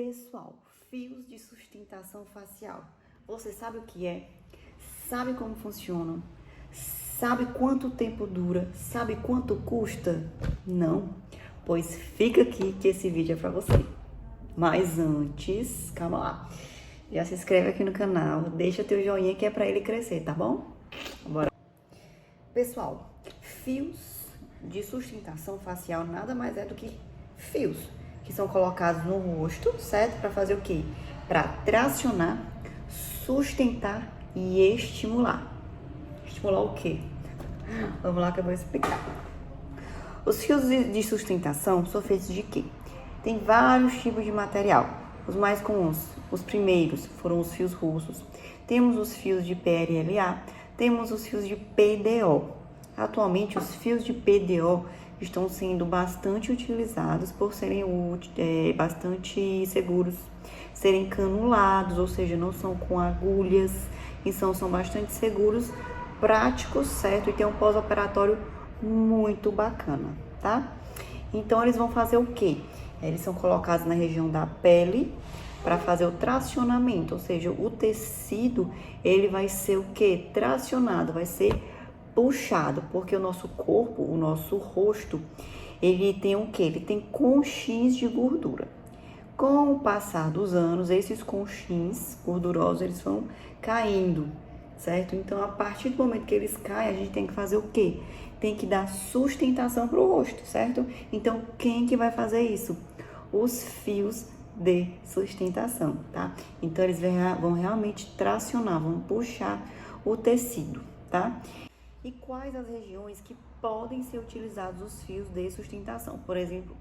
Pessoal, fios de sustentação facial. Você sabe o que é? Sabe como funcionam? Sabe quanto tempo dura? Sabe quanto custa? Não? Pois fica aqui que esse vídeo é pra você. Mas antes, calma lá. Já se inscreve aqui no canal, deixa teu joinha que é pra ele crescer, tá bom? Bora. Pessoal, fios de sustentação facial nada mais é do que fios que são colocados no rosto, certo? Para fazer o quê? Para tracionar, sustentar e estimular. Estimular o quê? Vamos lá que eu vou explicar. Os fios de sustentação são feitos de quê? Tem vários tipos de material. Os mais comuns, os primeiros foram os fios russos. Temos os fios de PLLA, temos os fios de PDO. Atualmente, os fios de PDO estão sendo bastante utilizados por serem bastante seguros, serem canulados, ou seja, não são com agulhas, e são bastante seguros, práticos, certo? E tem um pós-operatório muito bacana, tá? Então, eles vão fazer o quê? Eles são colocados na região da pele para fazer o tracionamento, ou seja, o tecido, ele vai ser o quê? Tracionado, vai ser puxado, porque o nosso corpo, o nosso rosto, ele tem o quê? Ele tem conchins de gordura. Com o passar dos anos, esses conchins gordurosos, eles vão caindo, certo? Então, a partir do momento que eles caem, a gente tem que fazer o quê? Tem que dar sustentação para o rosto, certo? Então, quem que vai fazer isso? Os fios de sustentação, tá? Então, eles vão realmente tracionar, vão puxar o tecido, tá? E quais as regiões que podem ser utilizados os fios de sustentação? Por exemplo,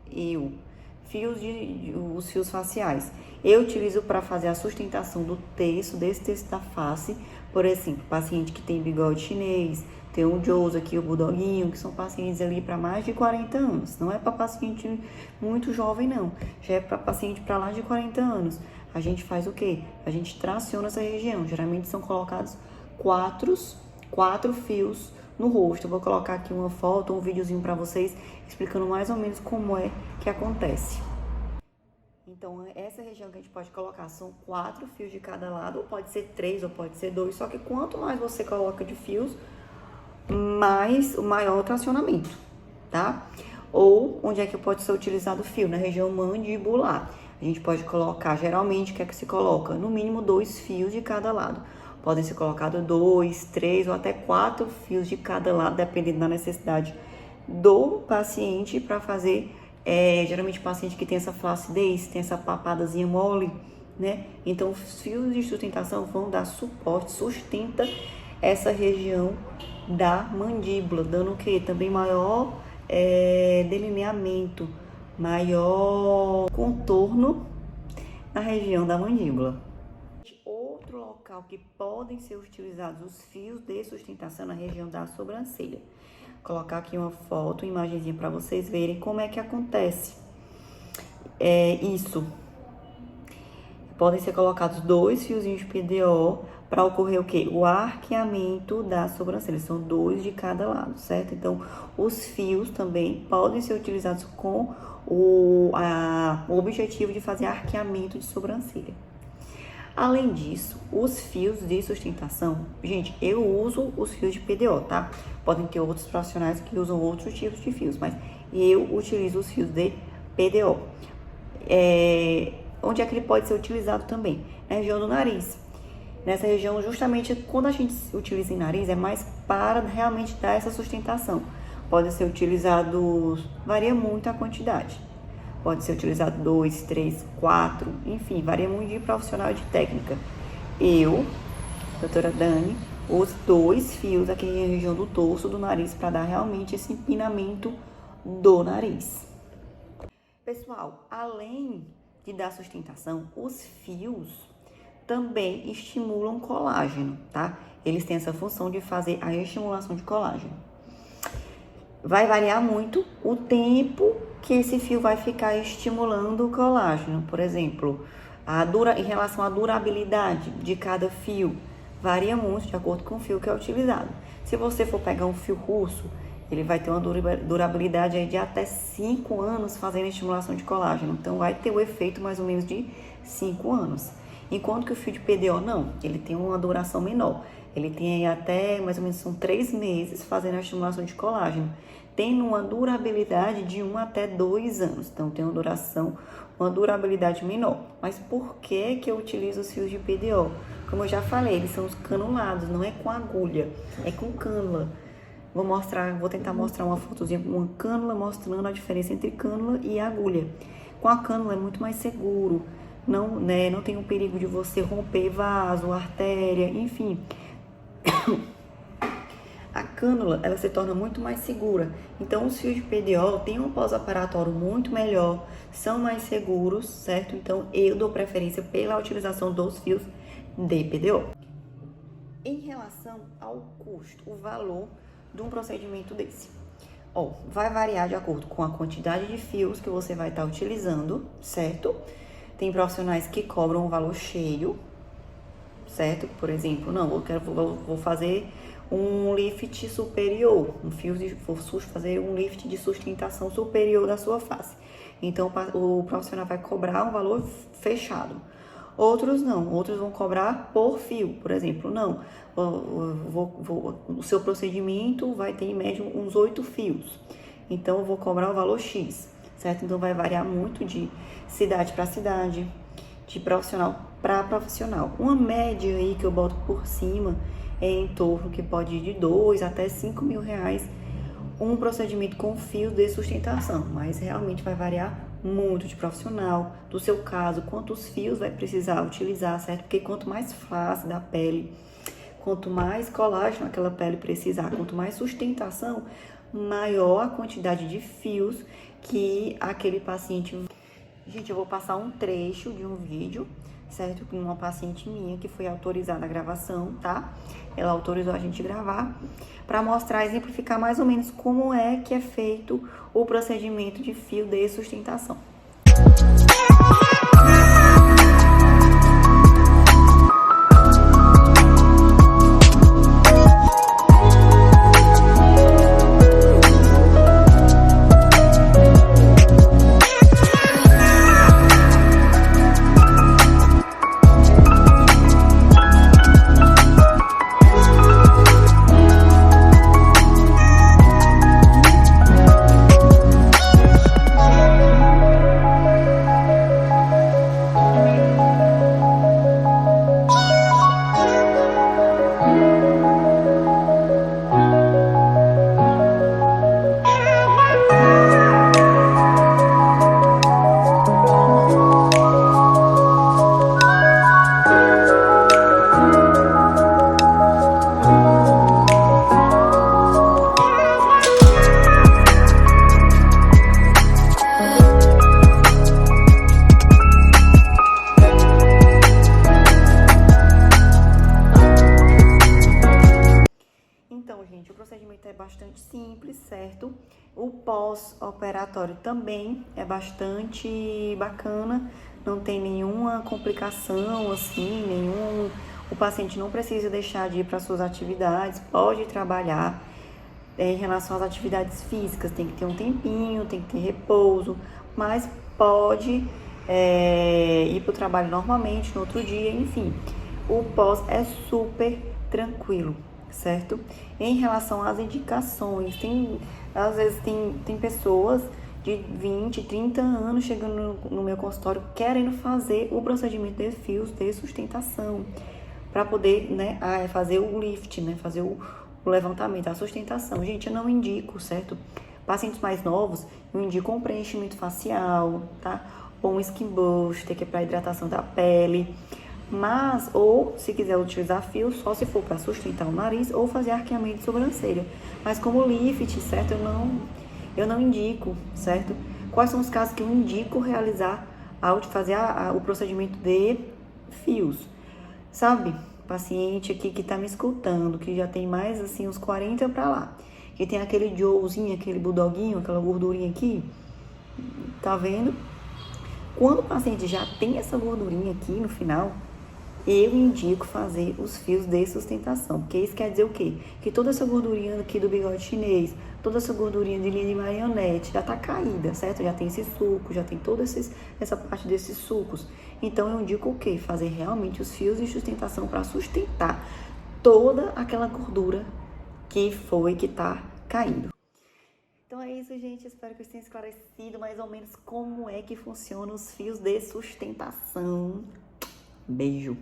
os fios faciais. Eu utilizo para fazer a sustentação do desse tecido da face. Por exemplo, paciente que tem bigode chinês, tem o Joe's aqui, o Bulldoguinho, que são pacientes ali para mais de 40 anos. Não é para paciente muito jovem, não. Já é para paciente para lá de 40 anos. A gente faz o quê? A gente traciona essa região. Geralmente são colocados quatro fios no rosto. Eu vou colocar aqui uma foto, um videozinho para vocês explicando mais ou menos como é que acontece. Então, essa região que a gente pode colocar são 4 fios de cada lado, ou pode ser 3, ou pode ser 2, só que quanto mais você coloca de fios, mais o maior o tracionamento, tá? Ou onde é que pode ser utilizado o fio? Na região mandibular. A gente pode colocar, geralmente, o que é que se coloca? No mínimo 2 fios de cada lado. Podem ser colocados 2, 3 ou até 4 fios de cada lado, dependendo da necessidade do paciente para fazer. Geralmente, paciente que tem essa flacidez, tem essa papadazinha mole, né? Então, os fios de sustentação vão dar suporte, sustenta essa região da mandíbula, dando o quê? Também maior delineamento, maior contorno na região da mandíbula. Outro local que podem ser utilizados os fios de sustentação na região da sobrancelha. Vou colocar aqui uma foto, uma imagenzinha para vocês verem como é que acontece isso. Podem ser colocados 2 fiozinhos de PDO para ocorrer o quê? O arqueamento da sobrancelha. São 2 de cada lado, certo? Então, os fios também podem ser utilizados com o objetivo de fazer arqueamento de sobrancelha. Além disso, os fios de sustentação, gente, eu uso os fios de PDO, tá? Podem ter outros profissionais que usam outros tipos de fios, mas eu utilizo os fios de PDO. Onde é que ele pode ser utilizado também? Na região do nariz. Nessa região, justamente, quando a gente utiliza em nariz, é mais para realmente dar essa sustentação. Pode ser utilizado, varia muito a quantidade. Pode ser utilizado 2, 3, 4, enfim, varia muito de profissional de técnica. Eu, doutora Dani, uso 2 fios aqui na região do torso, do nariz, para dar realmente esse empinamento do nariz. Pessoal, além de dar sustentação, os fios também estimulam colágeno, tá? Eles têm essa função de fazer a estimulação de colágeno. Vai variar muito o tempo que esse fio vai ficar estimulando o colágeno. Por exemplo, em relação à durabilidade de cada fio, varia muito de acordo com o fio que é utilizado. Se você for pegar um fio russo, ele vai ter uma durabilidade aí de até 5 anos fazendo estimulação de colágeno. Então, vai ter o efeito mais ou menos de 5 anos. Enquanto que o fio de PDO não, ele tem uma duração menor. Ele tem aí até mais ou menos são 3 meses fazendo a estimulação de colágeno, tendo uma durabilidade de 1 até 2 anos. Então, tem uma durabilidade menor. Mas por que eu utilizo os fios de PDO? Como eu já falei, eles são os canulados, não é com agulha, é com cânula. Vou tentar mostrar uma fotozinha com uma cânula, mostrando a diferença entre cânula e agulha. Com a cânula é muito mais seguro, não tem o perigo de você romper vaso, artéria, enfim. A cânula, ela se torna muito mais segura. Então, os fios de PDO têm um pós-operatório muito melhor, são mais seguros, certo? Então, eu dou preferência pela utilização dos fios de PDO. Em relação ao custo, o valor de um procedimento desse, vai variar de acordo com a quantidade de fios que você vai estar utilizando, certo? Tem profissionais que cobram um valor cheio, certo? Por exemplo, vou fazer um lift superior, vou fazer um lift de sustentação superior da sua face. Então, o profissional vai cobrar um valor fechado. Outros não, outros vão cobrar por fio, por exemplo, o seu procedimento vai ter em média uns 8 fios, então eu vou cobrar o valor X, certo? Então vai variar muito de cidade para cidade, de profissional para profissional. Uma média aí que eu boto por cima é em torno que pode ir de 2 até 5 mil reais um procedimento com fio de sustentação, mas realmente vai variar muito de profissional, do seu caso, quantos fios vai precisar utilizar, certo? Porque quanto mais flácida a pele, quanto mais colágeno aquela pele precisar, quanto mais sustentação, maior a quantidade de fios que aquele paciente... Gente, eu vou passar um trecho de um vídeo, certo? Com uma paciente minha que foi autorizada a gravação, tá? Ela autorizou a gente gravar para mostrar, exemplificar mais ou menos como é que é feito o procedimento de fio de sustentação. Gente, o procedimento é bastante simples, certo? O pós-operatório também é bastante bacana, não tem nenhuma complicação, assim, o paciente não precisa deixar de ir para suas atividades, pode trabalhar. Em relação às atividades físicas, tem que ter um tempinho, tem que ter repouso, mas pode ir para o trabalho normalmente, no outro dia, enfim. O pós é super tranquilo, certo? Em relação às indicações, às vezes tem pessoas de 20, 30 anos chegando no meu consultório querendo fazer o procedimento de fios de sustentação para poder, fazer o lift, fazer o levantamento, a sustentação. Gente, eu não indico, certo? Pacientes mais novos, eu indico um preenchimento facial, tá? Ou um skin booster, que é para hidratação da pele. Mas, ou se quiser utilizar fio, só se for para sustentar o nariz ou fazer arqueamento de sobrancelha. Mas como lift, certo? Eu não indico, certo? Quais são os casos que eu indico realizar ao fazer o procedimento de fios? Sabe? Paciente aqui que tá me escutando, que já tem mais assim uns 40 para lá, que tem aquele Joezinho, aquele bulldoguinho, aquela gordurinha aqui, tá vendo? Quando o paciente já tem essa gordurinha aqui no final, eu indico fazer os fios de sustentação, porque isso quer dizer o quê? Que toda essa gordurinha aqui do bigode chinês, toda essa gordurinha de linha de marionete já tá caída, certo? Já tem esse suco, já tem toda essa parte desses sucos. Então eu indico o quê? Fazer realmente os fios de sustentação para sustentar toda aquela gordura que tá caindo. Então é isso, gente. Espero que eu tenha esclarecido mais ou menos como é que funcionam os fios de sustentação. Beijo!